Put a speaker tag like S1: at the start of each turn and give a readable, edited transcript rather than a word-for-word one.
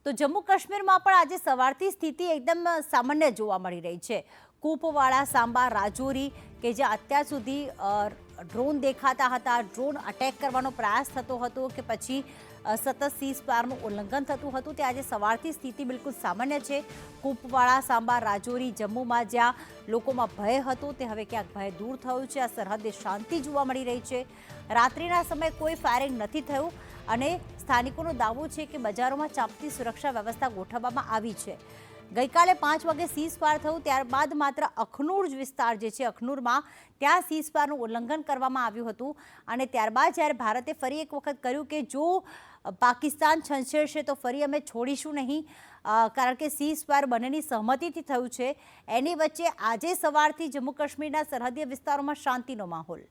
S1: તો જમ્મુ કાશ્મીરમાં પણ આજે સવારથી સ્થિતિ એકદમ સામાન્ય જોવા મળી રહી છે। કૂપવાડા, સાંબા, રાજૌરી કે જે અત્યાર સુધી ડ્રોન દેખાતા હતા, ડ્રોન અટેક કરવાનો પ્રયાસ થતો હતો કે પછી સતત સીઝફાયરનું ઉલ્લંઘન થતું હતું, તે આજે સવારથી સ્થિતિ બિલકુલ સામાન્ય છે। કૂપવાડા, સાંબા, રાજૌરી, જમ્મુમાં જ્યાં લોકોમાં ભય હતો તે હવે ક્યાંક ભય દૂર થયું છે। આ સરહદે શાંતિ જોવા મળી રહી છે। રાત્રિના સમયે કોઈ ફાયરિંગ નથી થયું અને સ્થાનિકોનો દાવો છે કે બજારોમાં ચાંપતી સુરક્ષા વ્યવસ્થા ગોઠવવામાં આવી છે। ગઈકાલે 5 વાગે સીઝફાયર થયું, ત્યારબાદ માત્ર અખનૂર વિસ્તાર જે છે અખનૂરમાં ત્યાં સીઝફાયરનું ઉલ્લંઘન કરવામાં આવ્યું હતું અને ત્યારબાદ જ્યારે ભારતે ફરી એક વખત કહ્યું કે જો પાકિસ્તાન છંછેડશે તો ફરી અમે છોડીશું નહીં, કારણ કે સીઝફાયર બંનેની સહમતિથી થયું છે। એની વચ્ચે આજે સવારથી જમ્મુ કાશ્મીરના સરહદીય વિસ્તારોમાં શાંતિનો માહોલ।